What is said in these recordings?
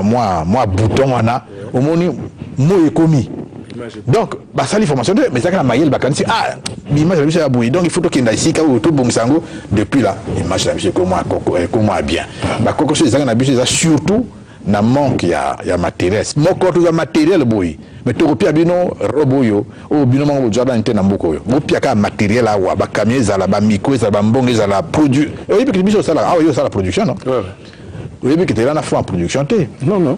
moi bouton wana au moni mo ekomi. Donc bah ça l'information mais ça quand maïel bakanisi ah l'image de monsieur Abouy donc il faut que ici quand tout bon sango depuis là image de monsieur comment bien bah quelque chose ça na biso ça surtout na manque ya matériel mon corps tout matériel boy mais to kopia bino roboyo o bino mango jaba nte na mboko yo kopia ka matériel awa ba camion za la ba micro za ba mbongo za la produit et puis biso ça là ah yo ça la production non oui mais que tu là na fait en production té non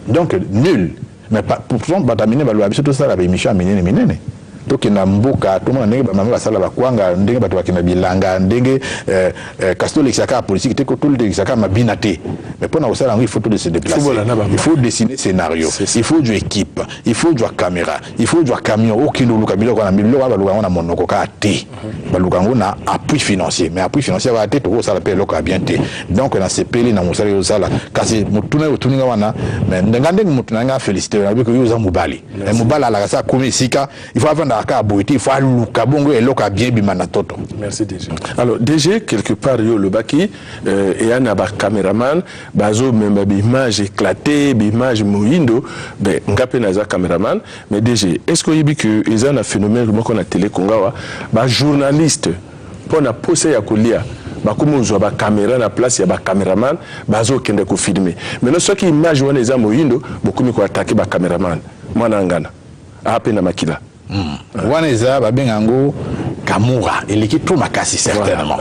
donc nul mais pourtant batamine ba biso tout ça la émission minene donc na mboka tout monde ndenge ba mama basala ba kwanga ndenge bato bakina bilanga ndenge castole exaka politique te ko tout le exaka mabina te mais pour na osala il faut tout de se déplacer il faut dessiner scénario il faut du équipe il faut du caméra il faut du camion okino luka biloko na biloko ba luka na monoko ka te ba luka na appui financier mais appui financier va te to ça la loko bien te donc na sepeli na musala yo sala kasi mutuna yotuninga wana mais ndengande mutuna nga féliciter na biko yo za mubali et mubala la sa komi sika il faut avoir il faut merci DG. Alors DG quelque part yo le baki et un caméraman bazo même image éclatée image moindo ben ngapé naza caméraman mais DG est-ce que yibi que ils ont un phénomène qu'on a télé kongawa ba journaliste pour na poser ya kolia ba comme on ba caméra na place ya ba caméraman bazo kende ko filmer mais non ce qui image wana eza moindo beaucoup mi ko attaquer ba caméraman mwana ngana ape na makila Waneza babengango Kamura et l'équipe tout makasi certainement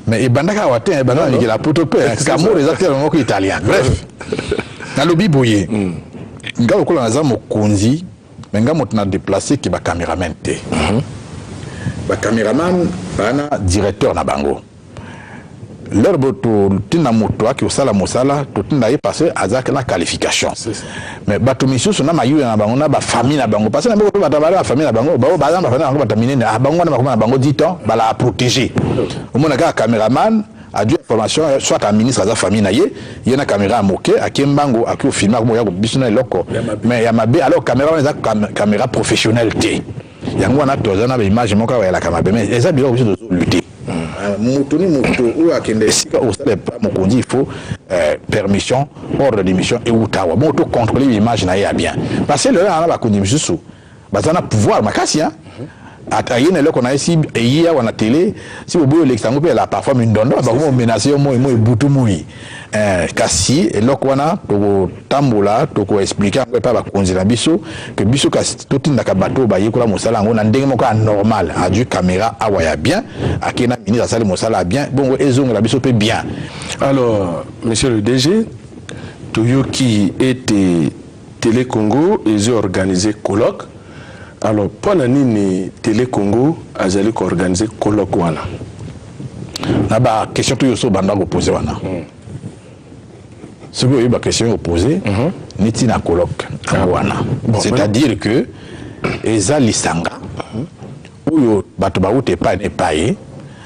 mais et bandaka watin bana ni la protopé Kamura les acteurs moko italien bref na lobi boye ngalo ko na za mokonzi mais ngamo tuna déplacer ki ba cameraman té ba cameraman bana directeur na bango leur boto tina moto aki osala mosala to tina y passer azak na qualification mais bato misusu na mayu na bango na ba famille na bango parce que na bango ba tabala famille na bango ba ba na famille na bango batamine na bango na makoma na bango 10 ans ba la protéger au moins ka caméraman a dû information soit un ministre à sa famille na ye na caméra moké a kimbango a ko filmer ko ya ko bisuna loko mais ya mabe alors caméra na caméra professionnelle té yango na tozana ba image moko ya la caméra mais eza bilo biso de lutter Moutoni Moutou ou à Kendesika au salaire il faut permission, ordre d'émission et Outawa. Bon, tout contrôler l'image n'a bien. Parce que là, on a connu Moussou. Parce qu'on a pouvoir, ma casse, hein. À Yéne, là, qu'on a ici, et hier, on a télé, si vous voulez l'extérieur, elle a parfois une donne, on menace au moins, boutou moui. Kassi, et là, qu'on a, to tambola, to expliquer, on peut pas conduire biso, que biso, tout le monde bateau, bah, yékola, moussala, on a un démoka normal, a du caméra, à waya bien, à Kena, ministre, à salle, moussala, bien, bon, et zong, la biso, peut bien. Alors, monsieur le DG, Toyoki était Télé Congo, ils ont organisé colloque. Alors, pendant que Télé Congo a organisé colloque wana. Na ba question to yoso banda opposé wana. Ce que eu ba question opposé, ni tina colloque wana. C'est-à-dire que eza lisanga oyo bato ba uté pa ne paye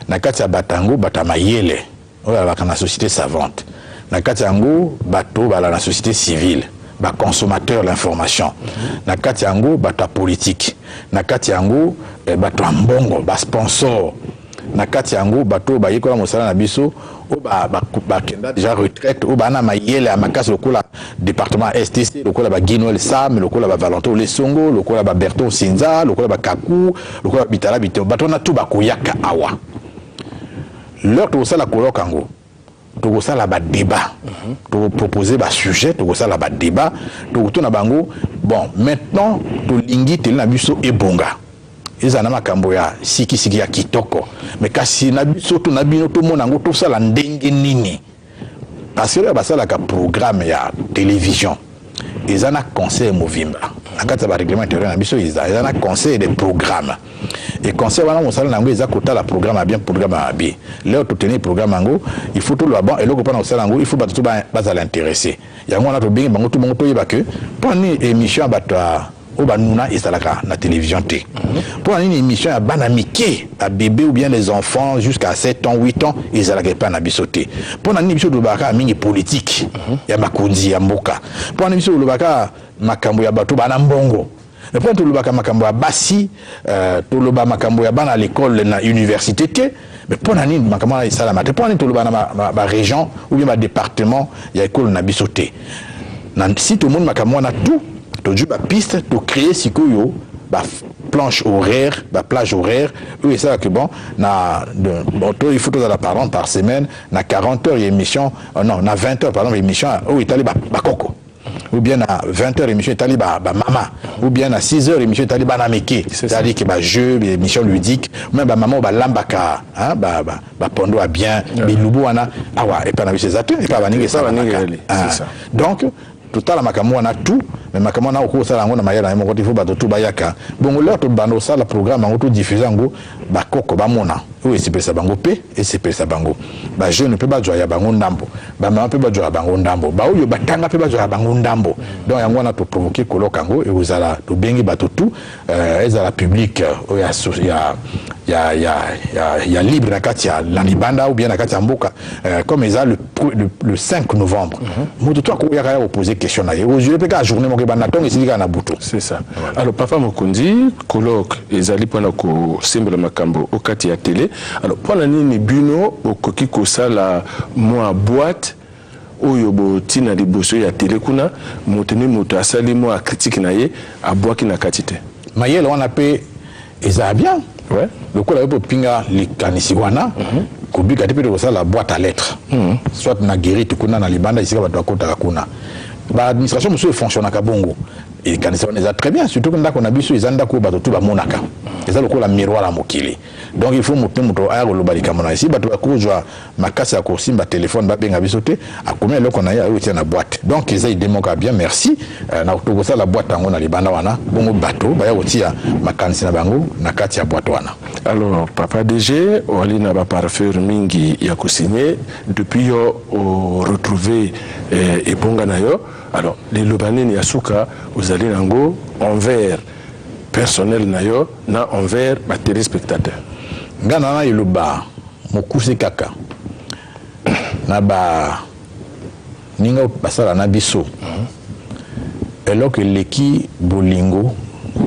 na kati ya batango batamayele oyo ba kana société savante. Na kati yango bato ba la société civile. Ba consommateur l'information na kati yango bata politique na kati yango bato mbongo ba sponsor na kati yango bato ba yekola mosala na biso o ba kenda déjà retraite o bana mayele a makasi lokola département STC lokola ba Guinol Sam lokola ba Valentin Lesongo lokola ba Berton Sinza lokola ba Kaku lokola bitala bito bato na tout ba koyaka awa leur to sala kolokango tout ça là bas débat tout proposer bas sujet tout ça là bas débat tout na bango bon maintenant tout lingi tel na biso e bonga eza na makambo ya siki ya kitoko mais kasi na biso tout na bino tout monango tout ça là ndenge nini parce que ba ça là ka programme ya télévision eza na conseil movimba akata ba règlement intérieur na biso eza na conseil des programmes et conseil wana mosala nango eza kota la programme a bien programme a bien là tout tenir programme nango il faut tout le bon et loko pa na mosala nango il faut bato ba za l'intéresser yango na to bingi bango tout bango to yeba que pour ni émission bata o banuna esalaka na télévision té pour une émission à banamike à bébé ou bien les enfants jusqu'à 7 ans 8 ans esalaka pa na bisoté pour une émission de baka mingi politique ya makonzi ya mboka pour une émission de baka makambo ya bato bana mbongo. Mais pour tout le makambo ya basi, tout le makambo ya bana à l'école na université, mais pour nani makambo ya salamate, pour nani tout le bana ma région ou bien ma département ya école na bisoté. si tout le monde a tout, tu as piste, tu créer si yo planche horaire, plage horaire, et ça que bon, il faut la parole par semaine, na 40 heures émission, non, na 20 heures par exemple émission, où il allé coco. Ou bien à 20 heures émission est allé mama, ou bien à 6 heures émission est allé nameke, c'est-à-dire que jeu, émission ludique, même maman lambaka, hein, pondo a bien, bilubu ana, awa, et pas na ses atouts, et pas vanille ça. Donc tout à la makamou a tout, mais makamou na au ça na mayala mo faut ba tout bayaka. Bon là tout bando ça le programme en tout diffuser ngo ba koko ba mona. Oui c'est pesa bango pe et c'est pesa bango. Ba jeune pe ba joya bango ndambo. Ba mama pe ba joya bango ndambo. Ba oyo batanga pe ba joya bango ndambo. Donc yango na to provoquer kolokango et vous ala to bengi ba tout ezala public il y a libre na katia la libanda ou bien na katia mboka comme ils a le 5 novembre. Moto toi ko ya opposer question na yo. Je peux pas journée mo ke bana tonga isilika na butu. C'est ça. Alors papa Mokundi colloque ezali pona ko simple makambo au katia télé. Alors pona nini bino okoki ko sala moi boîte oyo bo tina liboso ya télé kuna moteni moto asali mo critique na ye abwaki na katite. Mayele on appelle eza bien. Ouais. Le coup là pour pinga likanisi wana kubika tepe de ça la boîte à lettres. Soit na guéri tukuna na libanda ici ba kota kuna. Ba administration monsieur fonctionne ka bongo. Et quand ça on très bien surtout quand on a biso izanda ko ba tout ba monaka. Eza le coup la miroir la mokili. Donc il faut moto aya ko lobali kamona ici ba to ko jwa makasi ya ko simba téléphone ba benga bisote a combien le qu'on a eu na boîte. Donc ils démoka bien merci na to ça la boîte ngo na libanda wana bongo bateau ba ya otia makanisi na bango na kati ya boîte wana. Alors papa DG oli na ba parfum mingi ya ko signer depuis yo retrouver et bonga na yo. Alors les lobanini ya suka vous allez nango envers personnel na yo na envers ba téléspectateurs. Ngana na iluba mokuse kaka na ba ninga basala na biso alors que leki bolingo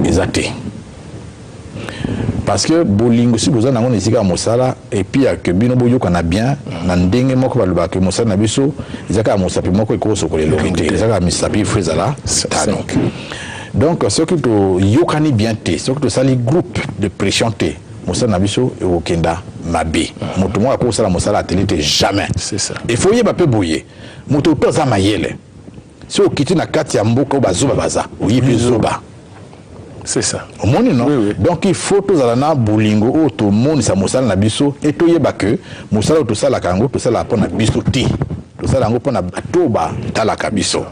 ezate parce que bolingo si vous en avez ici comme mosala et puis que bino boyo kana bien na ndenge moko baloba que mosala na biso ezaka mosapi moko ko sokole lokite ezaka misapi frizala donc ce que to yokani bien te ce que to sali groupe de pression te mosala na biso e okenda mabe moto mo ko sala mosala télé jamais c'est ça il faut yeba pe boye moto to za mayele si okiti na kati ya mboka bazoba baza oyipi zoba. C'est ça. Au monde non. Oui, oui. Donc il faut tous alana bolingo o to monde sa mosala na biso et to yeba que mosala to sala kango to sala pona biso ti. To sala ngo pona batoba tala kabiso.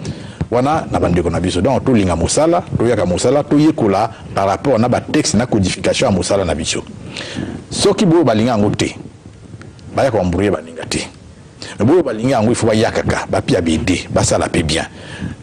Wana na bandeko na biso. Donc to linga mosala, to yaka mosala to yekola par rapport na ba texte na codification à mosala na biso. Soki bo balinga ngo te. Ba ya ko mbrouiller balinga te. Bo balinga ngo il faut ba yakaka, ba pia bede, ba sala pe bien.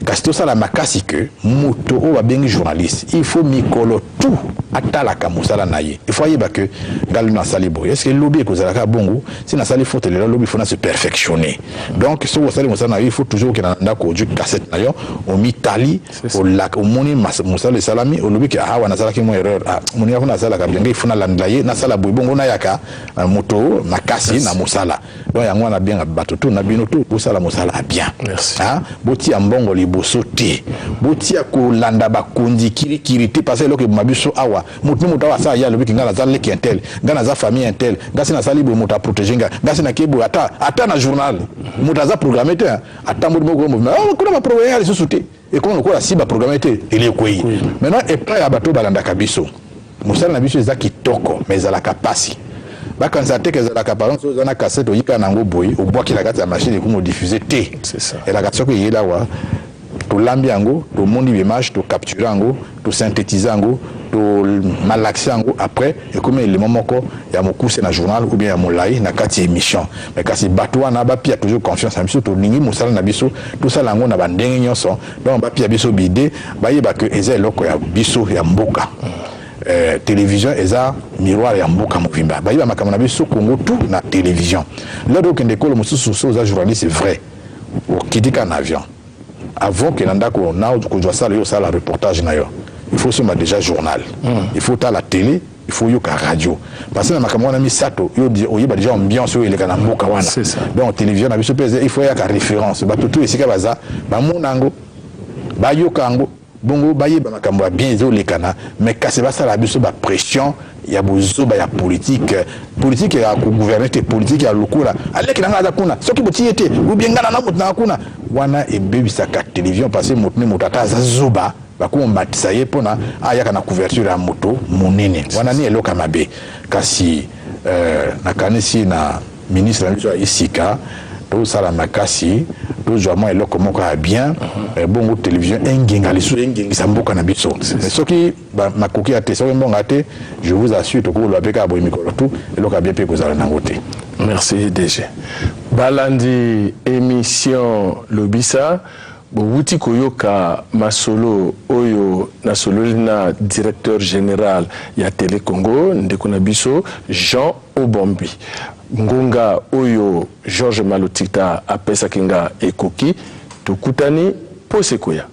Parce que ça la makasi que moto o ba bengi journaliste il faut mikolo tout atala ka musala naye il faut yeba que galu na salibo est-ce que lobby ko zalaka bongo si na sali faute le lobby faut na se perfectionner donc so wo sali musala il faut toujours que na ndako du cassette na yo o mitali o la o moni musala salami o lobby que hawa na sala ki mo erreur moni ya na sala ka bien il faut na landlaye na sala bongo na yaka moto makasi na musala donc yango na bien bato tout na bino tout pour sala musala bien hein boti ya mbongo bosote botia ko landa ba kondi kirikirité parce que loke mabiso awa mutu mutu awa sa ya lobi ngana za leki intel ngana za famille intel ngasi na salibo mutu a protéger ngasi na kebo ata na journal mutu za programmer te ata mutu moko kuna ba programmer ali susute et comme ko la siba programmer te il est quoi maintenant et pas ya bato balanda kabiso musala na biso ezaki toko mais za la capacité bakanzate que la caparance aux ana cassette oyika nango boy au bois qui la carte la machine ko mo diffuser te c'est ça et la carte ko yela wa to lambi yango to mondi image to capturer yango to synthétiser yango to malaxer yango après et comme élément moko ya mokuse na journal ou bien ya molai na kati émission mais kasi batwa na ba pia toujours confiance en biso to ningi musala na biso tout ça lango na bandenge nyonso donc ba pia biso bide ba yeba que eza eloko ya biso ya mboka télévision eza miroir ya mboka mokimba ba yeba makamana biso Congo tout na télévision là donc ndeko le mususu so za journaliste c'est vrai au kitika en avion avant que nandako na ko jwa sala yo sala reportage na yo il faut seulement déjà journal il faut ta la télé il faut yo ka radio parce que na makamana mi sato yo oyeba déjà ambiance yo eleka na mboka wana donc télévision na biso pese il faut ya ka référence ba tout esika baza ba monango bayoka yango bongo bayeba makambo ya bien ezolekana mais kasi basala biso ba pression ya bozoba ya politique ya gouverner te politique ya lokola aleki nanga za kuna soki botiye te ou bien ngana na mutu na kuna wana ebebisaka télévision parce que mutu ne mutata za zoba bakomatisa ye mpona ayaka na couverture ya moto monene wana ni eloka mabe kasi nakanisi na ministre na biso ya isika tozala makasi tozwa mwa eloko moko ya bien bongo télévision engenga lisusu engengisa mboka na biso mais soki makoki ya te soki mbonga te je vous assure tokoloba mpe kaka boye mikolo tu eloko ya bien mpe kozala nango te. Merci DG. Balandi émission Lobisa bouti koyoka masolo oyo nasololi na directeur général ya Télé Congo ndeko na biso Jean Obombi ngonga oyo Georges Malotita apesa kinga ekoki tokutani posekoya.